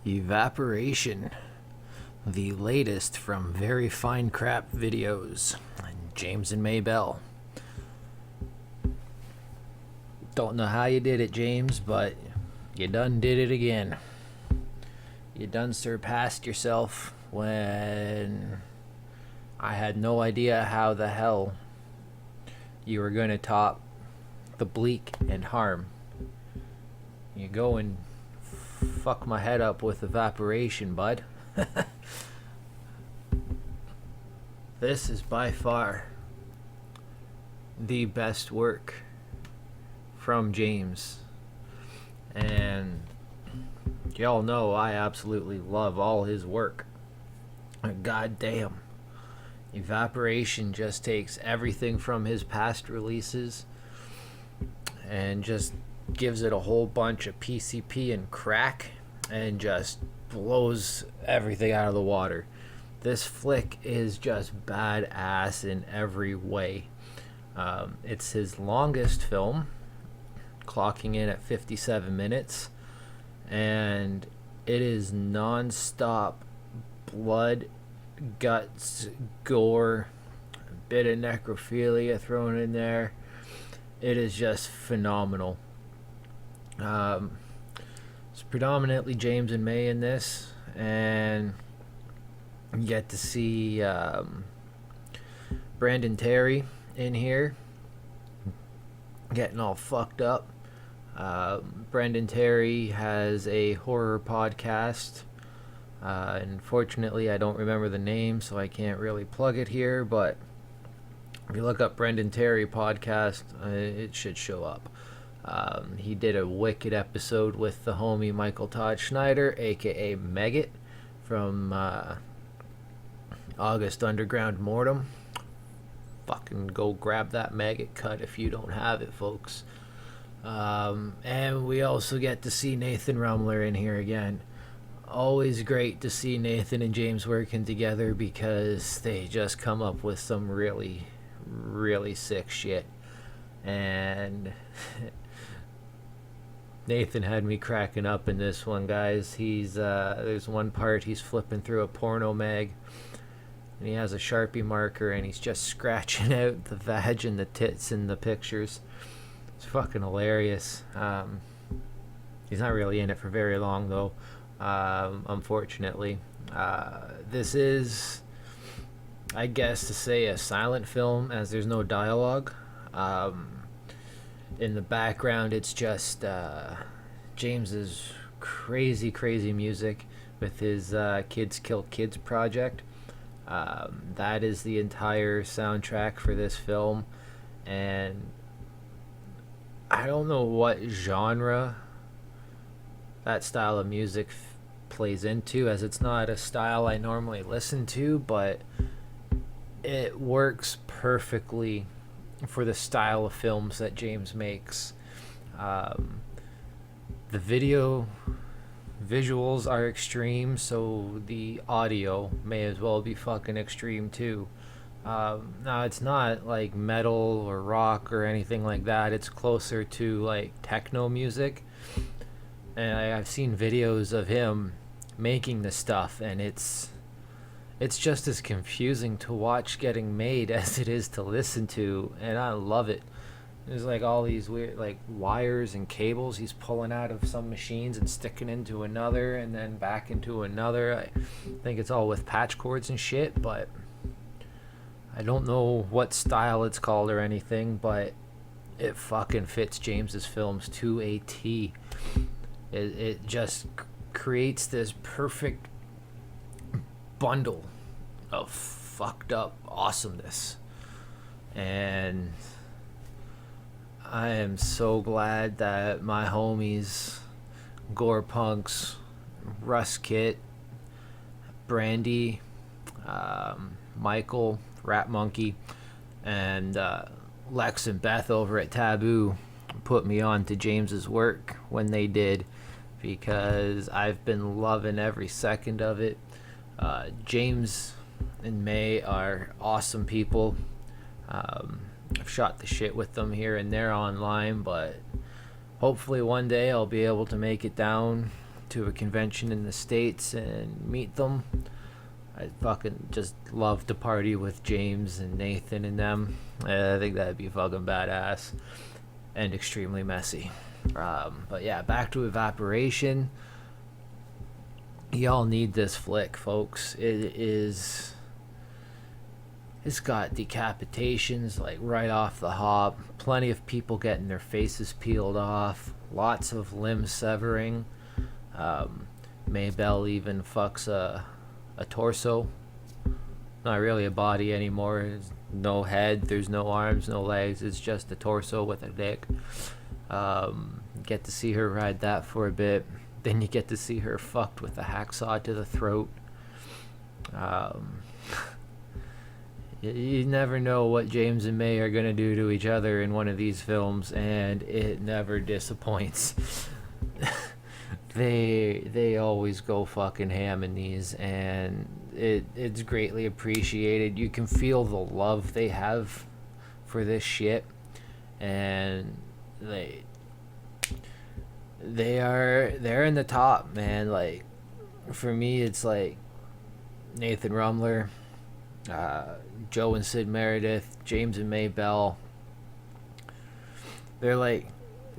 Evaporation, the latest from Very Fine Crap videos. James and Maybell. Don't know how you did it, James, but you done did it again. You done surpassed yourself when I had no idea how the hell you were going to top the Bleak and Harm. You go and fuck my head up with Evaporation, bud. This is by far the best work from James, and y'all know I absolutely love all his work. God damn, Evaporation just takes everything from his past releases and just gives it a whole bunch of PCP and crack and just blows everything out of the water. This flick is just badass in every way. It's his longest film, clocking in at 57 minutes, and it is non-stop blood, guts, gore, a bit of necrophilia thrown in there. It is just phenomenal. It's predominantly James and May in this, and you get to see Brandon Terry in here getting all fucked up. Brandon Terry has a horror podcast. Unfortunately, I don't remember the name, so I can't really plug it here, but if you look up Brandon Terry podcast, it should show up. He did a wicked episode with the homie Michael Todd Schneider, aka Megget, from August Underground Mortem. Fucking go grab that Maggot cut if you don't have it, folks. And we also get to see Nathan Rumler in here again. Always great to see Nathan and James working together because they just come up with some really, really sick shit. And Nathan had me cracking up in this one, guys. There's one part he's flipping through a porno mag, and he has a Sharpie marker, and he's just scratching out the vag and the tits in the pictures. It's fucking hilarious. He's not really in it for very long, though, unfortunately. This is, I guess, to say a silent film, as there's no dialogue. In the background, it's just James's crazy music with his Kids Kill Kids project. That is the entire soundtrack for this film, and I don't know what genre that style of music plays into, as it's not a style I normally listen to, but it works perfectly for the style of films that James makes. The visuals are extreme, so the audio may as well be fucking extreme too. Now, it's not like metal or rock or anything like that. It's closer to like techno music, and I've seen videos of him making this stuff, and it's just as confusing to watch getting made as it is to listen to, and I love it. There's like all these weird like wires and cables he's pulling out of some machines and sticking into another and then back into another. I think it's all with patch cords and shit, but I don't know what style it's called or anything, but it fucking fits James's films to a T. It just creates this perfect bundle of fucked up awesomeness, and I am so glad that my homies Gore Punks, Russ Kit, Brandy, Michael, Rat Monkey, and Lex and Beth over at Taboo put me on to James's work when they did, because I've been loving every second of it. James and May are awesome people. I've shot the shit with them here and there online, but hopefully one day I'll be able to make it down to a convention in the States and meet them. I fucking just love to party with James and Nathan and them. I think that'd be fucking badass and extremely messy. But yeah, back to Evaporation. Y'all need this flick, folks. It's got decapitations like right off the hop. Plenty of people getting their faces peeled off. Lots of limb severing. Maybelle even fucks a torso. Not really a body anymore. There's no head. There's no arms, no legs. It's just a torso with a dick. Get to see her ride that for a bit. Then you get to see her fucked with a hacksaw to the throat. You never know what James and May are gonna do to each other in one of these films, and it never disappoints. They always go fucking ham in these, and it's greatly appreciated. You can feel the love they have for this shit, and they're in the top, man. Like, for me, it's like Nathan Rumler, Joe and Sid Meredith, James and Maybelle. They're like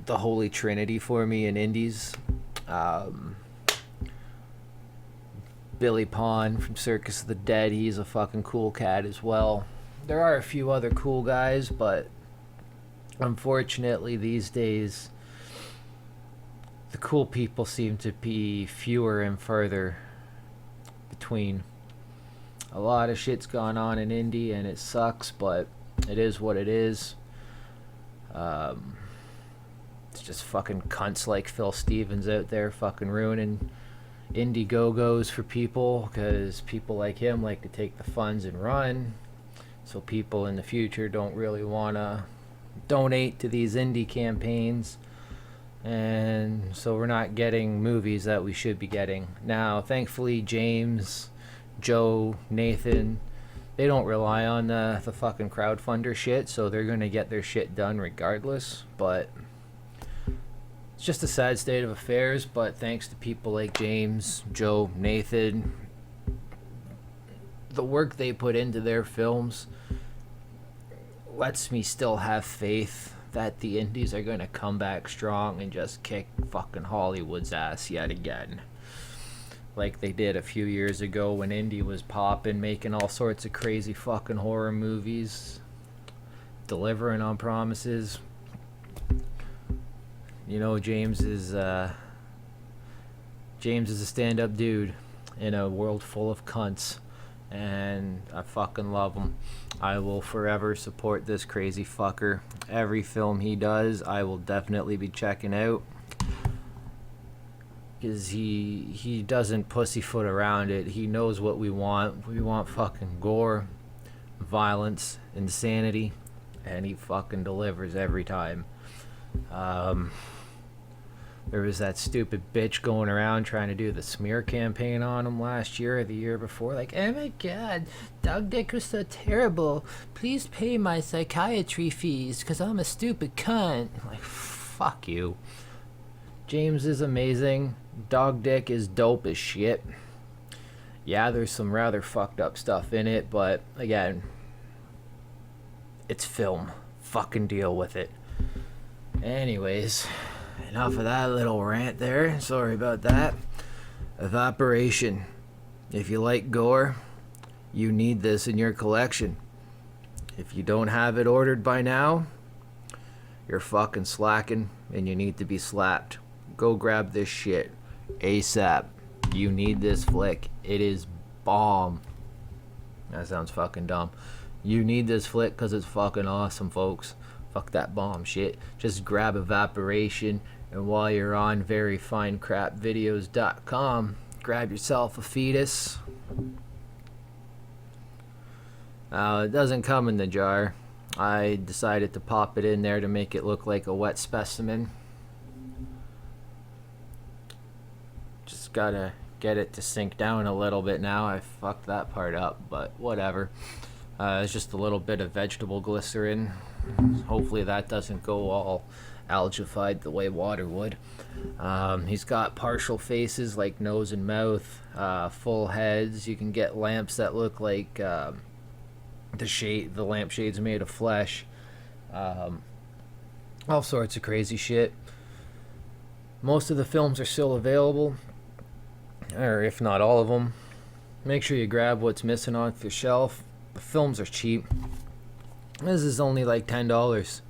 the holy trinity for me in indies. Billy Pond from Circus of the Dead, he's a fucking cool cat as well. There are a few other cool guys, but unfortunately these days the cool people seem to be fewer and further between. A lot of shit's gone on in indie and it sucks, but it is what it is. It's just fucking cunts like Phil Stevens out there fucking ruining Indiegogo's for people, because people like him like to take the funds and run, so people in the future don't really want to donate to these indie campaigns, and so we're not getting movies that we should be getting. Now thankfully James, Joe, Nathan, they don't rely on the fucking crowdfunder shit, so they're gonna get their shit done regardless. But it's just a sad state of affairs, but thanks to people like James, Joe, Nathan, the work they put into their films lets me still have faith that the indies are going to come back strong and just kick fucking Hollywood's ass yet again. Like they did a few years ago when indie was popping, making all sorts of crazy fucking horror movies, delivering on promises. You know, James is a stand-up dude in a world full of cunts, and I fucking love him. I will forever support this crazy fucker. Every film he does, I will definitely be checking out, because he doesn't pussyfoot around it. He knows what we want. We want fucking gore, violence, insanity, and he fucking delivers every time. There was that stupid bitch going around trying to do the smear campaign on him last year or the year before. Like, oh my god, Dog Dick was so terrible. Please pay my psychiatry fees because I'm a stupid cunt. Like, fuck you. James is amazing. Dog Dick is dope as shit. Yeah, there's some rather fucked up stuff in it, but again, it's film. Fucking deal with it. Anyways, enough of that little rant there. Sorry about that. Evaporation. If you like gore, you need this in your collection. If you don't have it ordered by now, you're fucking slacking and you need to be slapped. Go grab this shit ASAP. You need this flick. It is bomb. That sounds fucking dumb. You need this flick because it's fucking awesome, folks. Fuck that bomb shit. Just grab Evaporation, and while you're on veryfinecrapvideos.com, grab yourself a fetus. It doesn't come in the jar. I decided to pop it in there to make it look like a wet specimen. Just gotta get it to sink down a little bit now. I fucked that part up, but whatever. It's just a little bit of vegetable glycerin. Hopefully that doesn't go all algified the way water would. He's got partial faces like nose and mouth, full heads. You can get lamps that look like the lampshades made of flesh. All sorts of crazy shit. Most of the films are still available, or if not all of them. Make sure you grab what's missing off your shelf. The films are cheap. This is only like $10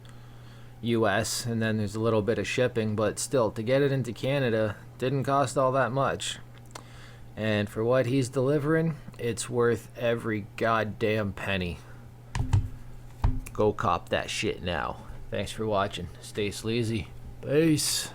US, and then there's a little bit of shipping, but still, to get it into Canada didn't cost all that much. And for what he's delivering, it's worth every goddamn penny. Go cop that shit now. Thanks for watching. Stay sleazy. Peace.